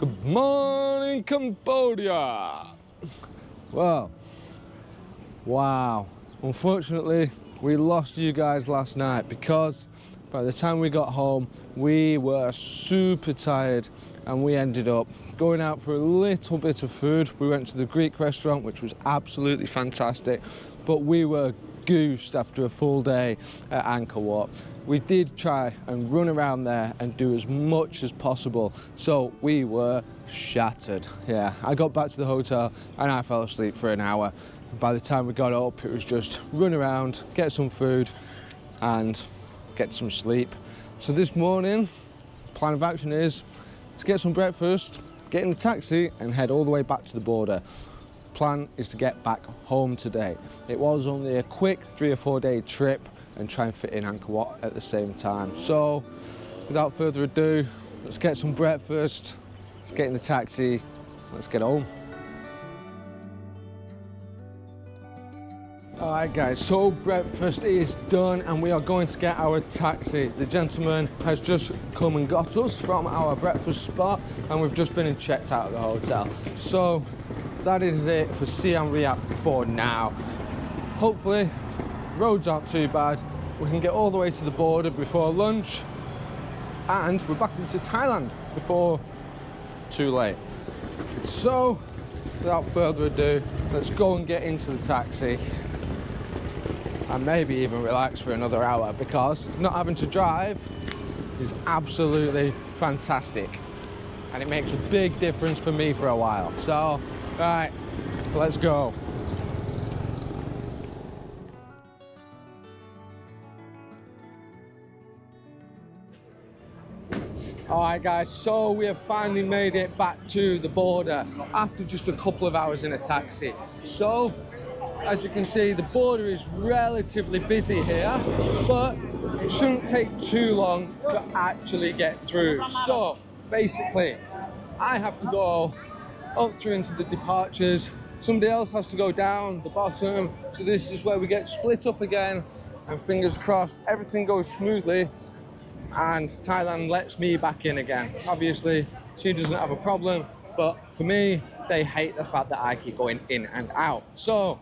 Good morning, Cambodia. Well, wow. Unfortunately, we lost you guys last night because by the time we got home, we were super tired and we ended up going out for a little bit of food. We went to the Greek restaurant, which was absolutely fantastic, but we were goosed after a full day at Angkor Wat. We did try and run around there and do as much as possible, so we were shattered. Yeah, I got back to the hotel and I fell asleep for an hour. By the time we got up, it was just run around, get some food and get some sleep. So this morning, plan of action is to get some breakfast, get in the taxi and head all the way back to the border. Plan is to get back home today. It was only a quick 3 or 4 day trip and try and fit in Angkor Wat at the same time. So without further ado, let's get some breakfast, let's get in the taxi, let's get home. Alright guys, so breakfast is done and we are going to get our taxi. The gentleman has just come and got us from our breakfast spot and we've just been and checked out of the hotel. So that is it for Siem Reap for now. Hopefully roads aren't too bad. We can get all the way to the border before lunch and we're back into Thailand before too late. So without further ado, let's go and get into the taxi and maybe even relax for another hour because not having to drive is absolutely fantastic and it makes a big difference for me for a while. So right, let's go. Alright guys, so we have finally made it back to the border after just a couple of hours in a taxi. So, as you can see, the border is relatively busy here, but it shouldn't take too long to actually get through. So, basically, I have to go up through into the departures, somebody else has to go down the bottom, so this is where we get split up again, and fingers crossed everything goes smoothly and Thailand lets me back in again. Obviously, she doesn't have a problem, but for me, they hate the fact that I keep going in and out. So,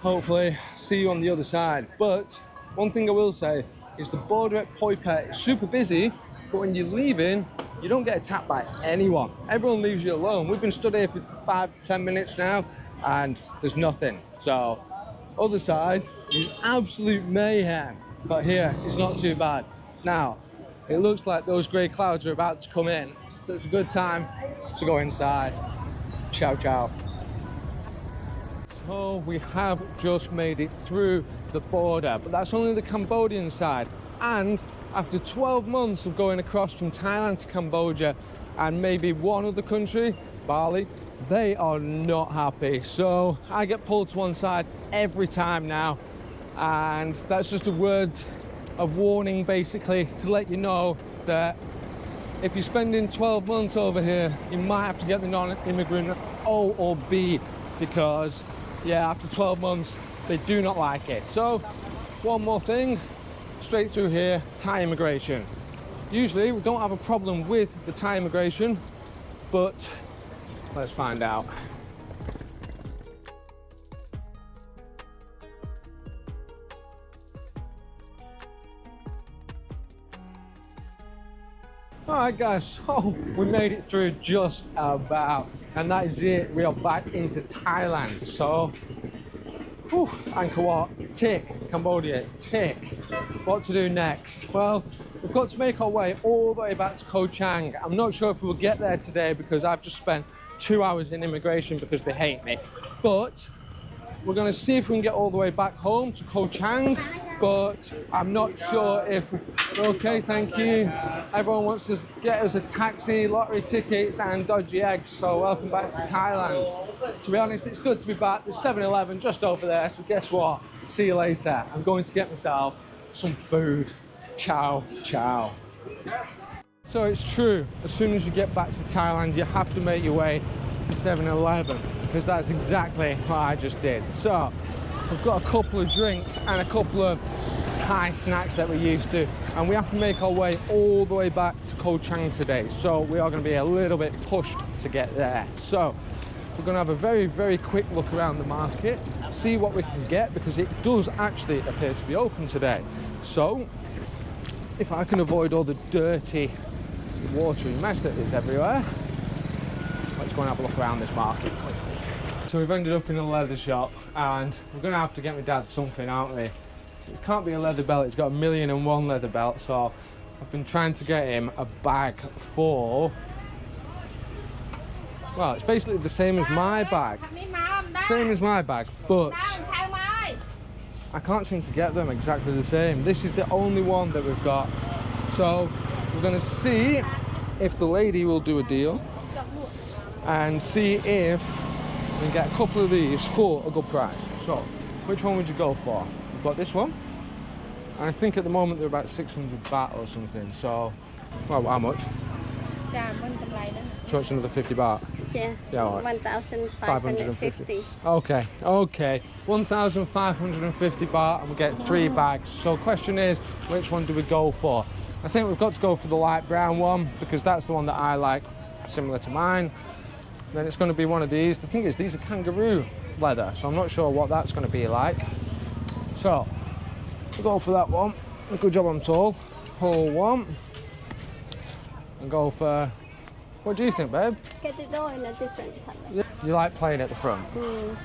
hopefully, see you on the other side. But one thing I will say is the border at Phoi Phet is super busy, but when you're leaving, you don't get attacked by anyone. Everyone leaves you alone. We've been stood here for 5-10 minutes now, and there's nothing. So, other side is absolute mayhem, but here, it's not too bad. Now, it looks like those grey clouds are about to come in, so it's a good time to go inside. Ciao, ciao. So we have just made it through the border, but that's only the Cambodian side. And after 12 months of going across from Thailand to Cambodia and maybe one other country, Bali, they are not happy. So I get pulled to one side every time now, and that's just a word of warning basically to let you know that if you're spending 12 months over here, you might have to get the non-immigrant O or B because yeah, after 12 months, they do not like it. So one more thing, straight through here, Thai immigration. Usually we don't have a problem with the Thai immigration, but let's find out. Alright guys, so we made it through just about, and that is it. We are back into Thailand. So, whew, Angkor Wat, tick. Cambodia, tick. What to do next? Well, we've got to make our way all the way back to Ko Chang. I'm not sure if we'll get there today because I've just spent 2 hours in immigration because they hate me. But we're going to see if we can get all the way back home to Ko Chang. But I'm not sure if, okay, thank you. Everyone wants to get us a taxi, lottery tickets and dodgy eggs, so welcome back to Thailand. To be honest, it's good to be back. There's 7-Eleven just over there, so guess what? See you later. I'm going to get myself some food. Ciao, ciao. So it's true, as soon as you get back to Thailand, you have to make your way to 7-Eleven, because that's exactly what I just did. So, I've got a couple of drinks and a couple of Thai snacks that we're used to, and we have to make our way all the way back to Ko Chang today, so we are going to be a little bit pushed to get there. So we're going to have a very, very quick look around the market, see what we can get, because it does actually appear to be open today. So if I can avoid all the dirty, watery mess that is everywhere, let's go and have a look around this market quickly. So we've ended up in a leather shop, and we're going to have to get my dad something, aren't we? It can't be a leather belt, it's got 1,000,001 leather belt, so I've been trying to get him a bag for, well, it's basically the same as my bag. Same as my bag, but I can't seem to get them exactly the same. This is the only one that we've got. So we're going to see if the lady will do a deal and see if we can get a couple of these for a good price. So which one would you go for? We've got this one, and I think at the moment they're about 600 baht or something. So, well, how much? So it's another 50 baht. Yeah, right. 1,550. Okay, 1,550 baht, and we get 3 bags. So the question is, which one do we go for? I think we've got to go for the light brown one, because that's the one that I like, similar to mine. Then it's going to be one of these. The thing is, these are kangaroo leather, so I'm not sure what that's going to be like. So we'll go for that one. Good job, I'm tall. Whole one. And go for, what do you think, babe? Get it all in a different color. You like playing at the front?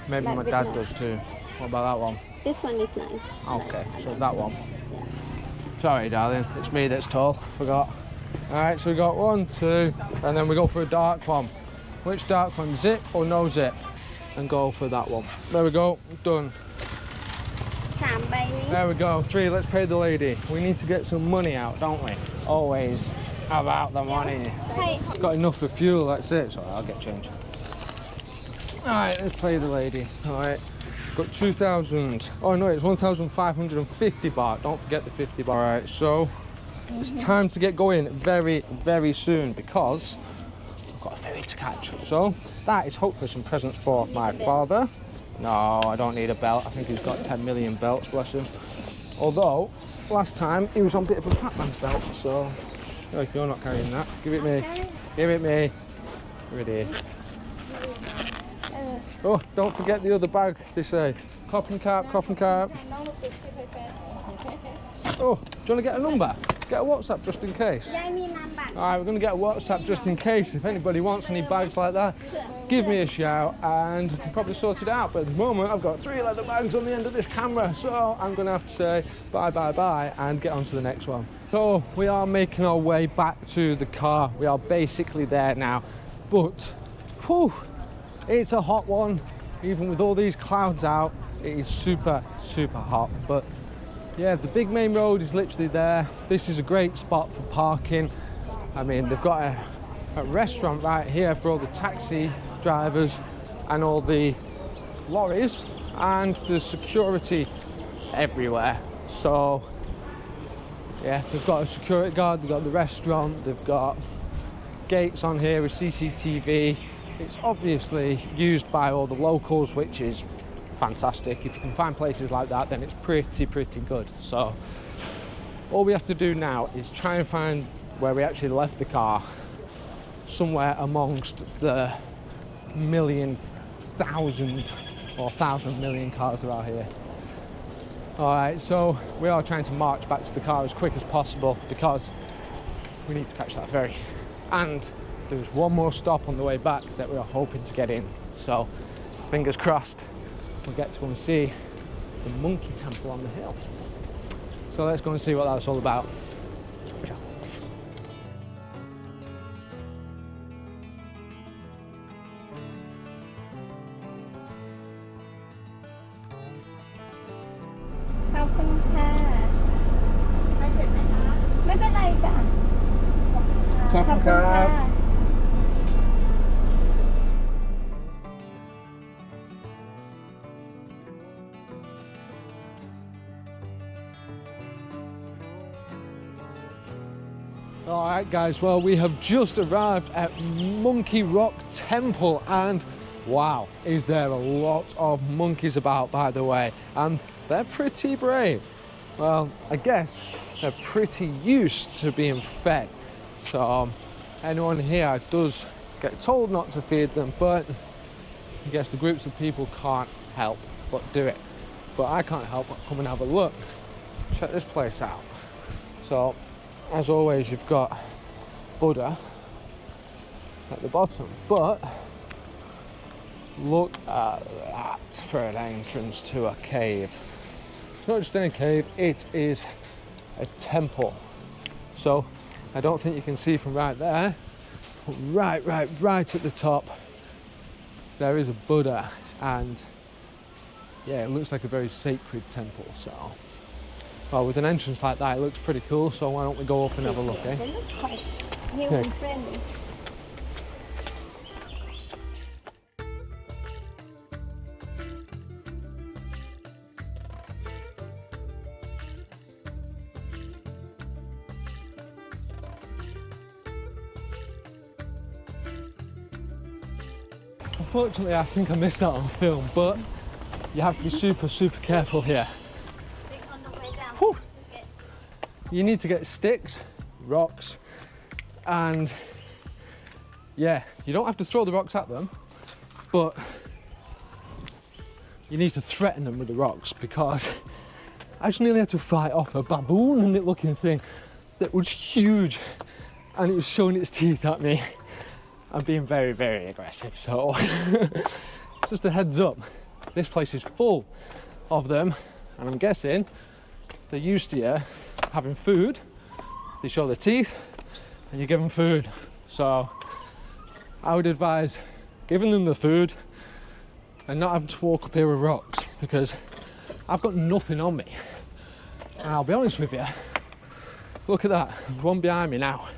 Maybe like my with dad that. does too. What about that one? This one is nice. Okay, I so like that it. one. Yeah. Sorry, darling, it's me that's tall. Forgot. All right, so we got 1, 2, and then we go for a dark one. Which dark one, zip or no zip? And go for that one. There we go, done. There we go, 3, let's pay the lady. We need to get some money out, don't we? Always about the money. Got enough for fuel, that's it. Sorry, I'll get change. All right, let's pay the lady. All right, got 2,000. Oh no, it's 1,550 baht. Don't forget the 50 baht. All right, so it's time to get going very, very soon, because I've got a ferry to catch. So that is hopefully some presents for my father. No, I don't need a belt. I think he's got 10 million belts, bless him. Although, last time he was on a bit of a fat man's belt, so no, you're not carrying that. Give it me. Give it me. Here it is. Oh, don't forget the other bag, they say. Cop and cap, cop and cap. Oh, do you want to get a number? Get a WhatsApp just in case. Alright, we're going to get a WhatsApp just in case. If anybody wants any bags like that, give me a shout and we can probably sort it out. But at the moment, I've got 3 leather bags on the end of this camera, so I'm going to have to say bye, bye, bye and get on to the next one. So we are making our way back to the car. We are basically there now, but whew, it's a hot one. Even with all these clouds out, it is super, super hot. But yeah, the big main road is literally there. This is a great spot for parking. I mean, they've got a restaurant right here for all the taxi drivers and all the lorries, and there's security everywhere. So yeah, they've got a security guard, they've got the restaurant, they've got gates on here with CCTV. It's obviously used by all the locals, which is fantastic. If you can find places like that, then it's pretty good. So all we have to do now is try and find where we actually left the car, somewhere amongst the 1,000,000 or 1,000,000,000 cars that are here. All right, so we are trying to march back to the car as quick as possible, because we need to catch that ferry, and there's one more stop on the way back that we are hoping to get in. So fingers crossed we'll get to go and see the monkey temple on the hill. So let's go and see what that's all about. Alright guys, well we have just arrived at Monkey Rock Temple, and wow, is there a lot of monkeys about, by the way, and they're pretty brave. well, I guess they're pretty used to being fed. So anyone here does get told not to feed them, but I guess the groups of people can't help but do it. But I can't help but come and have a look. Check this place out. So, as always, you've got Buddha at the bottom, but look at that for an entrance to a cave. It's not just any cave, it is a temple. So, I don't think you can see from right there, but right at the top, there is a Buddha, and yeah, it looks like a very sacred temple. So, well, with an entrance like that, it looks pretty cool. So why don't we go up and have a look, eh? They look quite human friendly. Unfortunately, I think I missed that on film, but you have to be super careful here. On the way down, Whew. You need to get sticks, rocks, and yeah, you don't have to throw the rocks at them, but you need to threaten them with the rocks, because I just nearly had to fight off a baboon-looking thing that was huge, and it was showing its teeth at me. I'm being very aggressive, so just a heads up, this place is full of them, and I'm guessing they're used to you having food. They show their teeth and you give them food. So I would advise giving them the food and not having to walk up here with rocks, because I've got nothing on me. And I'll be honest with you, look at that, there's one behind me now.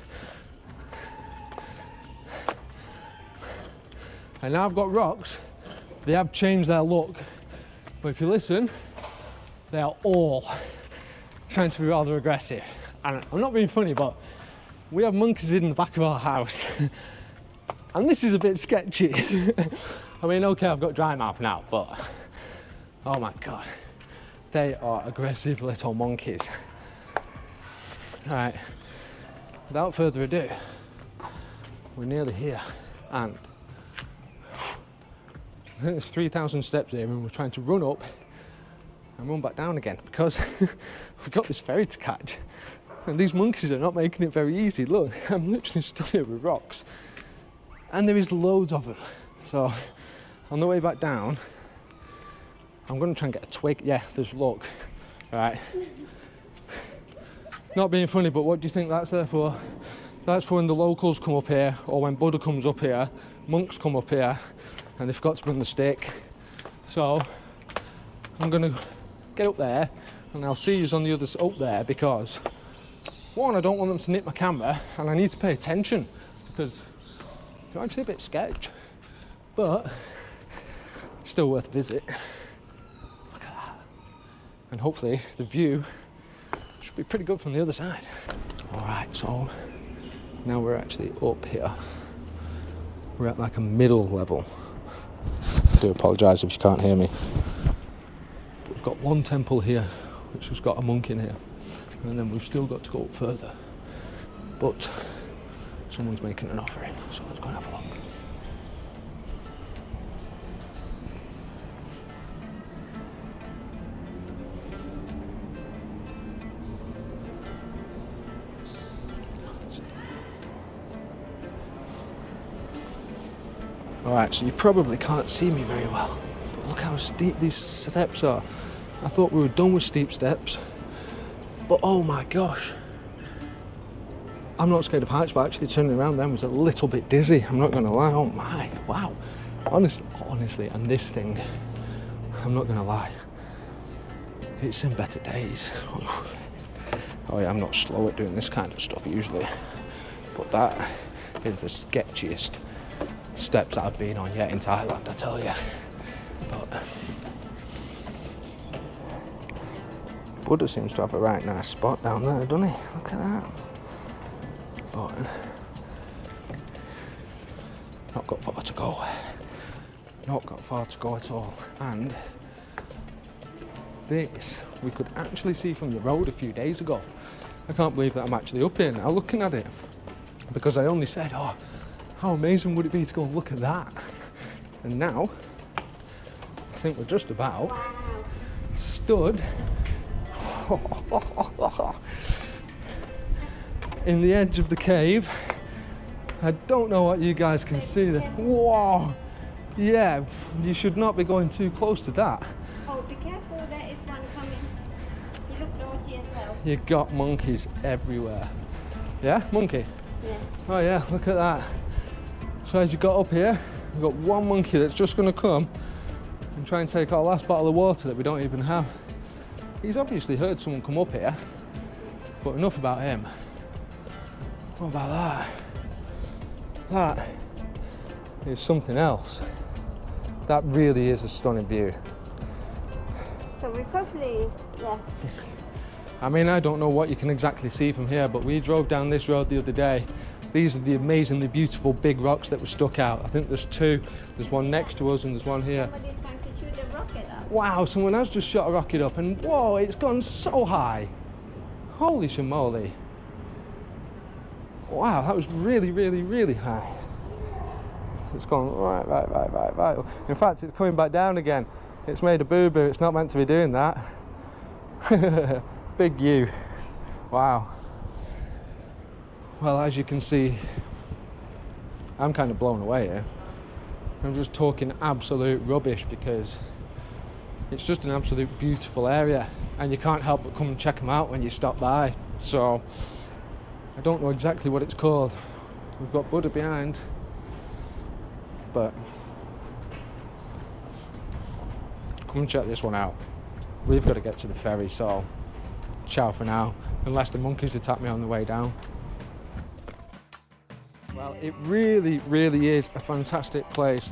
And now I've got rocks. They have changed their look, but if you listen, they are all trying to be rather aggressive. And I'm not being funny, but we have monkeys in the back of our house, and this is a bit sketchy. I mean, okay, I've got dry mouth now, but oh my God, they are aggressive little monkeys. All right, without further ado, we're nearly here, and I think there's 3,000 steps here, and we're trying to run up and run back down again, because we've got this ferry to catch, and these monkeys are not making it very easy. Look, I'm literally stood here with rocks, and there is loads of them. So on the way back down, I'm going to try and get a twig. Yeah, there's luck. Right. Not being funny, but what do you think that's there for? That's for when the locals come up here, or when Buddha comes up here, monks come up here, and they forgot to bring the stick. So I'm gonna get up there, and I'll see you on the other side up there, because one, I don't want them to nick my camera, and I need to pay attention because they're actually a bit sketch, but still worth a visit. Look at that. And hopefully the view should be pretty good from the other side. All right, so now we're actually up here. We're at like a middle level. I do apologise if you can't hear me. We've got one temple here, which has got a monk in here, and then we've still got to go up further. But someone's making an offering, so let's go and have a look. Alright, so you probably can't see me very well, but look how steep these steps are. I thought we were done with steep steps, but oh my gosh. I'm not scared of heights, but actually turning around then was a little bit dizzy, I'm not going to lie. Oh my, wow. Honestly, and this thing, I'm not going to lie, it's seen better days. Oh yeah, I'm not slow at doing this kind of stuff usually, but that is the sketchiest steps that I've been on yet in Thailand, I tell you. But Buddha seems to have a right nice spot down there, doesn't he? Look at that. But not got far to go. Not got far to go at all. And this we could actually see from the road a few days ago. I can't believe that I'm actually up here now looking at it, because I only said, oh, how amazing would it be to go and look at that? And now, I think we're just about stood in the edge of the cave. I don't know what you guys can see there. Whoa! Yeah, you should not be going too close to that. Oh, be careful, there is one coming. He looked naughty as well. You got monkeys everywhere. Yeah, monkey? Yeah. Oh yeah, look at that. So as you got up here, we've got one monkey that's just going to come and try and take our last bottle of water that we don't even have. He's obviously heard someone come up here, but enough about him. What about that? That is something else. That really is a stunning view. So we probably, yeah. I mean, I don't know what you can exactly see from here, but we drove down this road the other day. These are the amazingly beautiful big rocks that were stuck out. I think there's two. There's one next to us and there's one here. Somebody trying to shoot a rocket up. Wow, someone has just shot a rocket up and whoa, it's gone so high. Holy shamoly. Wow, that was really, really, really high. It's gone right. In fact, it's coming back down again. It's made a boo-boo, it's not meant to be doing that. Big U. Wow. Well, as you can see, I'm kind of blown away here. I'm just talking absolute rubbish because it's just an absolute beautiful area and you can't help but come and check them out when you stop by. So, I don't know exactly what it's called. We've got Buddha behind, but come and check this one out. We've got to get to the ferry, so ciao for now, unless the monkeys attack me on the way down. Well, it really, really is a fantastic place,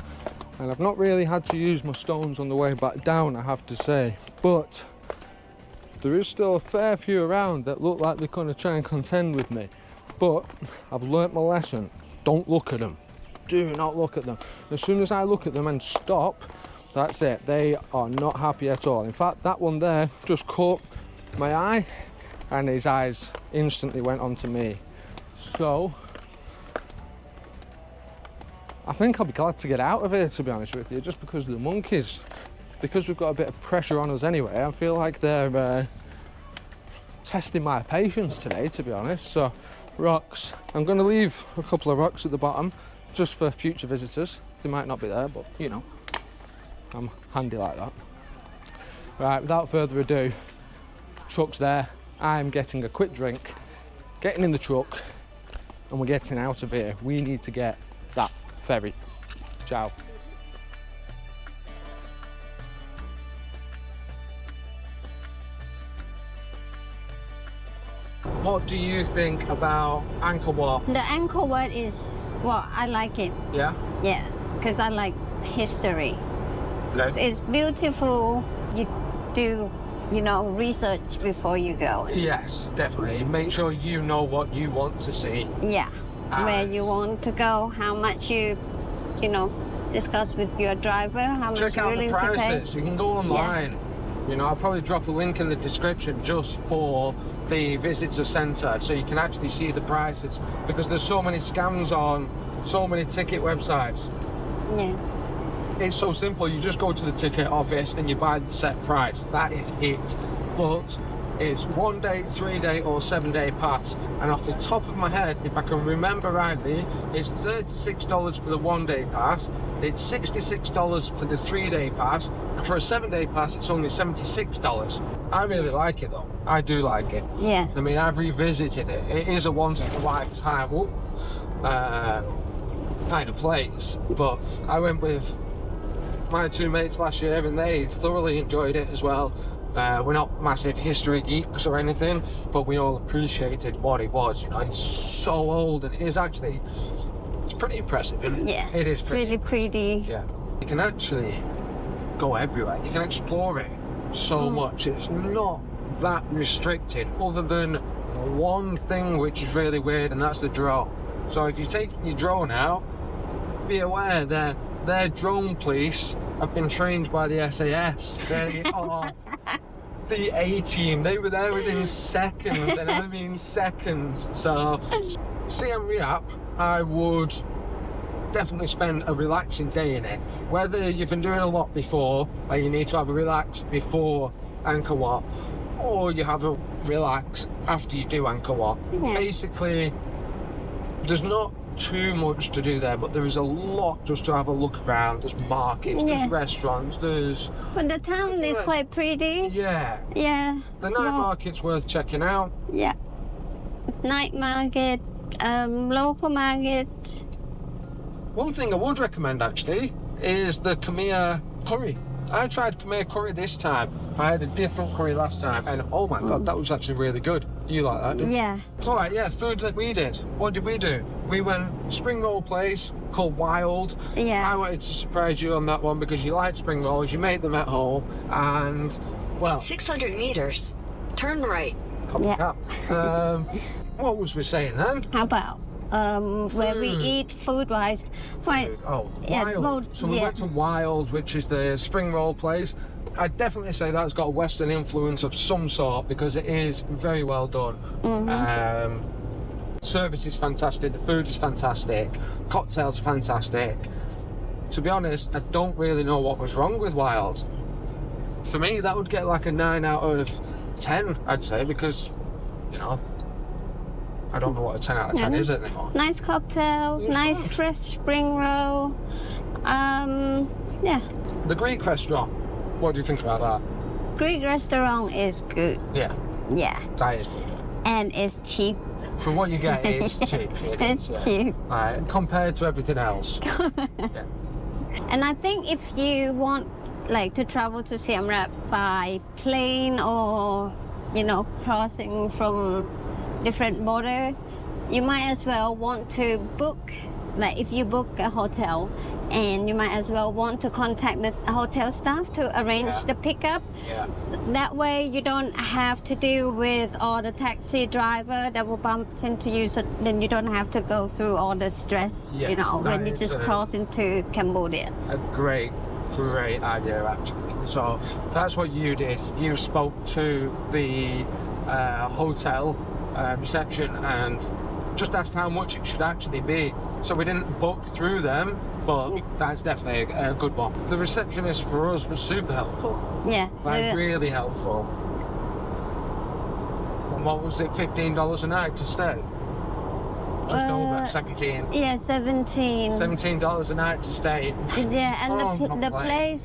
and I've not really had to use my stones on the way back down, I have to say, but there is still a fair few around that look like they're going to try and contend with me. But I've learnt my lesson. Don't look at them. Do not look at them. As soon as I look at them and stop, that's it. They are not happy at all. In fact, that one there just caught my eye and his eyes instantly went onto me. So, I think I'll be glad to get out of here, to be honest with you, just because of the monkeys. Because we've got a bit of pressure on us anyway, I feel like they're testing my patience today, to be honest. So, rocks. I'm going to leave a couple of rocks at the bottom, just for future visitors. They might not be there, but, you know, I'm handy like that. Right, without further ado, truck's there. I'm getting a quick drink, getting in the truck, and we're getting out of here. We need to get that ferry. Ciao. What do you think about Angkor Wat? The Angkor Wat is, well, I like it. Yeah? Yeah, because I like history. Okay. It's beautiful. You do, you know, research before you go. Yes, definitely. Make sure you know what you want to see. Yeah, where you want to go, how much you know, discuss with your driver, how much check you're out the willing to pay. prices. You can go online. Yeah. You know, I'll probably drop a link in the description just for the visitor centre so you can actually see the prices, because there's so many scams on so many ticket websites. Yeah. It's so simple. You just go to the ticket office and you buy the set price. That is it. But it's 1 day, 3 day or 7 day pass, and off the top of my head, if I can remember rightly, it's $36 for the 1 day pass, it's $66 for the 3 day pass, and for a 7 day pass it's only $76. I really like it though. I do like it. Yeah. I mean, I've revisited it. It is a once in a lifetime kind of place, but I went with my two mates last year and they thoroughly enjoyed it as well. We're not massive history geeks or anything, but we all appreciated what it was. You know, it's so old and it is actually, it's pretty impressive, isn't it? Yeah. It is really pretty. Yeah. You can actually go everywhere. You can explore it so much. It's not that restricted, other than one thing which is really weird, and that's the drone. So if you take your drone out, be aware their drone police have been trained by the SAS. They are the A-team. They were there within seconds, and I mean seconds. So, Siem Reap, I would definitely spend a relaxing day in it. Whether you've been doing a lot before, and you need to have a relax before Angkor Wat, or you have a relax after you do Angkor Wat. Yeah. Basically, there's not too much to do there, but there is a lot just to have a look around. There's markets, there's restaurants, there's... But the town is quite pretty. Yeah. Yeah. The night market's worth checking out. Yeah. Night market, local market. One thing I would recommend, actually, is the Khmer curry. I tried Khmer curry this time. I had a different curry last time, and oh my god, that was actually really good. You like that, didn't you? Yeah. Alright, yeah, food that we did. What did we do? We went spring roll place called Wild. Yeah. I wanted to surprise you on that one because you like spring rolls, you make them at home, and, well... 600 meters. Turn right. Copycat. What was we saying then? How about where we eat food-wise? Right. Oh, Yeah, Wild. So we went to Wild, which is the spring roll place. I'd definitely say that's got a Western influence of some sort because it is very well done. Service is fantastic, the food is fantastic, cocktails are fantastic. To be honest, I don't really know what was wrong with Wild. For me, that would get like a 9 out of 10, I'd say, because, you know, I don't know what a 10 out of 10 is anymore. Nice cocktail, nice fresh spring roll. Yeah. The Greek restaurant, what do you think about that? Greek restaurant is good. Yeah, Yeah. that is good. And it's cheap. For what you get, it's cheap. It's cheap. Right, compared to everything else. Yeah. And I think if you want like to travel to Siem Reap by plane or, you know, crossing from different border, you might as well want to book, like if you book a hotel, and you might as well want to contact the hotel staff to arrange the pickup. Yeah. That way you don't have to deal with all the taxi driver that will bump into you, so then you don't have to go through all the stress, Yes, you know, that when you is, just cross into Cambodia. A great idea, actually. So that's what you did. You spoke to the hotel reception and just asked how much it should actually be. So we didn't book through them, but that's definitely a good one. The receptionist for us was super helpful. Yeah. Like, really helpful. And what was it, $15 a night to stay? Just over 17. Yeah, 17. $17 a night to stay. Yeah, and Can't complain.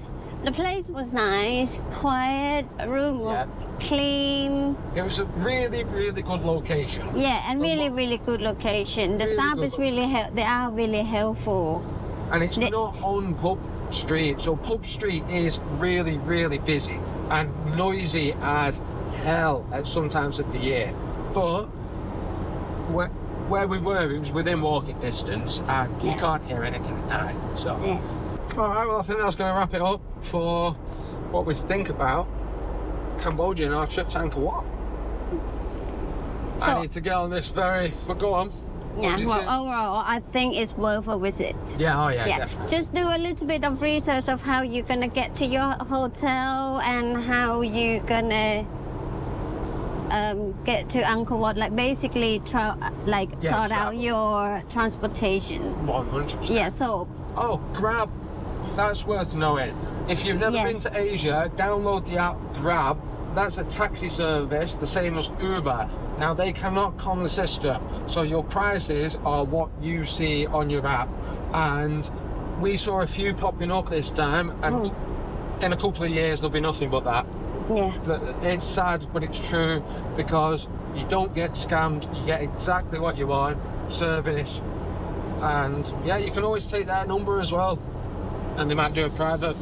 the place was nice, quiet, room clean. It was a really, really good location. Yeah, and really good location. The Really staff good is really they are really helpful. And it's not on Pub Street. So Pub Street is really, really busy and noisy as hell at some times of the year. But where we were, it was within walking distance, and you can't hear anything at night. So, all right, well, I think that's going to wrap it up for what we think about Cambodia and our trip to Angkor Wat. I need to get on this ferry, but go on. Yeah, well, overall, I think it's worth a visit. Yeah, oh yeah, definitely. Just do a little bit of research of how you're gonna get to your hotel and how you're gonna get to Angkor Wat. Like basically, sort out your transportation. 100%. Yeah. So. Oh, Grab. That's worth knowing. If you've never been to Asia, download the app Grab. That's a taxi service, the same as Uber. Now, they cannot con the system, so your prices are what you see on your app. And we saw a few popping up this time, and in a couple of years, there'll be nothing but that. Yeah. It's sad, but it's true, because you don't get scammed, you get exactly what you want, service, and yeah, you can always take their number as well, and they might do a private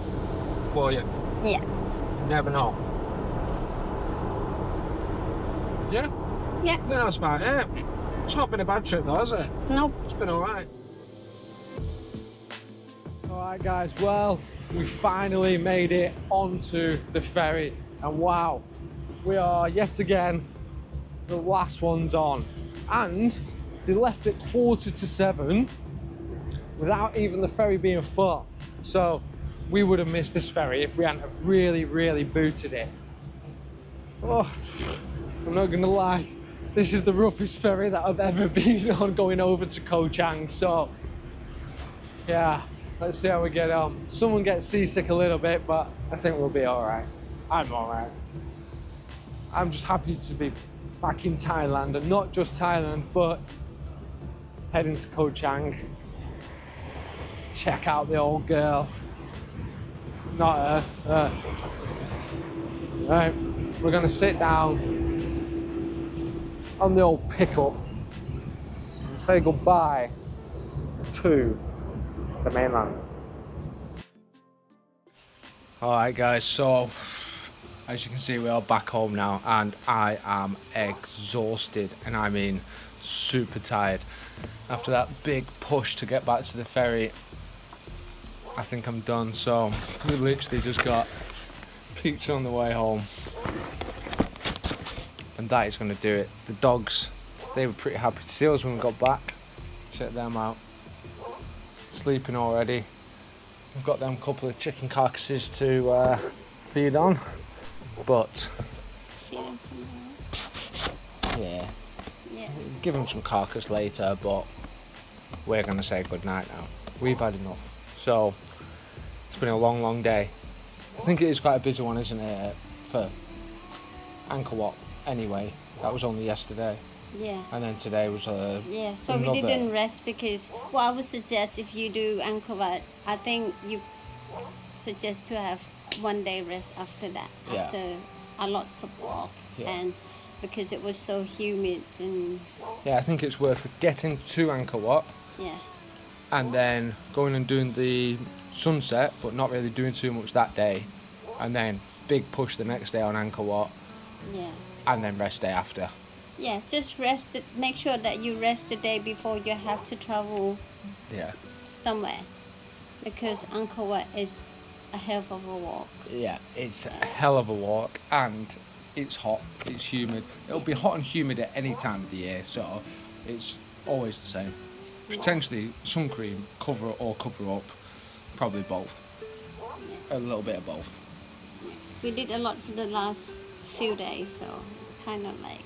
for you. Yeah. You never know. Yeah? Yeah. I think that's about it. It's not been a bad trip though, has it? Nope. It's been alright. Alright guys, well, we finally made it onto the ferry, and wow, we are yet again the last ones on, and they left at 7:15 without even the ferry being full. So we would have missed this ferry if we hadn't have really booted it. Oh, I'm not gonna lie, this is the roughest ferry that I've ever been on going over to Ko Chang. So yeah, let's see how we get on. Someone gets seasick a little bit, but I think we'll be all right. I'm all right. I'm just happy to be back in Thailand, and not just Thailand, but heading to Ko Chang. Check out the old girl. Not her. Right, we're gonna sit down on the old pickup and say goodbye to the mainland. Alright guys, so as you can see we are back home now and I am exhausted, and I mean super tired. After that big push to get back to the ferry, I think I'm done. So we literally just got pizza on the way home and that is going to do it. The dogs, they were pretty happy to see us when we got back. Check them out, sleeping already. We've got them couple of chicken carcasses to feed on, but yeah, give them some carcass later, but we're going to say good night now. We've had enough. So it's been a long day. I think it is quite a busy one, isn't it, for Angkor Wat? Anyway, that was only yesterday. Yeah. And then today was Yeah, so another. we didn't rest because what I would suggest if you do Angkor Wat, I think you suggest to have 1 day rest after that, Yeah. after a lots of walk, Yeah. and because it was so humid and Yeah, I think it's worth getting to Angkor Wat yeah. and then going and doing the sunset, but not really doing too much that day, and then big push the next day on Angkor Wat, Yeah. and then rest day after. Yeah, just rest. Make sure that you rest the day before you have to travel Yeah. somewhere, because Angkor Wat is a hell of a walk. Yeah, it's a hell of a walk, and it's hot, it's humid. It'll be hot and humid at any time of the year, so it's always the same. Potentially sun cream, cover up, probably both. A little bit of both. We did a lot for the last few days, so kind of like.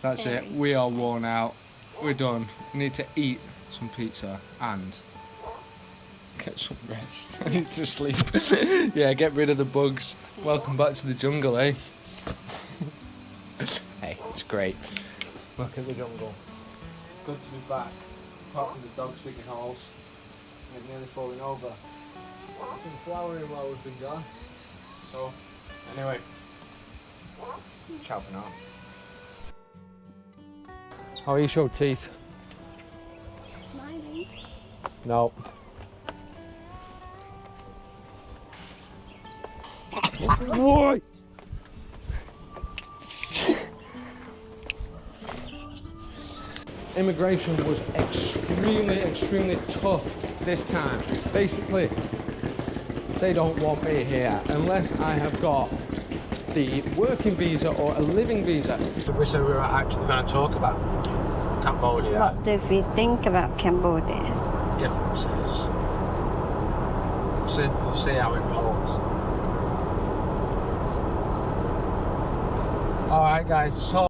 That's it, Very we are worn out, we're done. We need to eat some pizza and get some rest. I need to sleep. Yeah, get rid of the bugs. Welcome back to the jungle, eh? Hey, it's great. Look at the jungle. Good to be back. Apart from the dogs digging holes and nearly falling over. I've been flowering while we've been gone. So, anyway, ciao for now. How are you, show teeth? Smiling. No. Boy! Immigration was extremely tough this time. Basically, they don't want me here unless I have got the working visa or a living visa. We said we were actually going to talk about Cambodia. What do we think about Cambodia? Differences. We'll see how it rolls. Alright guys, so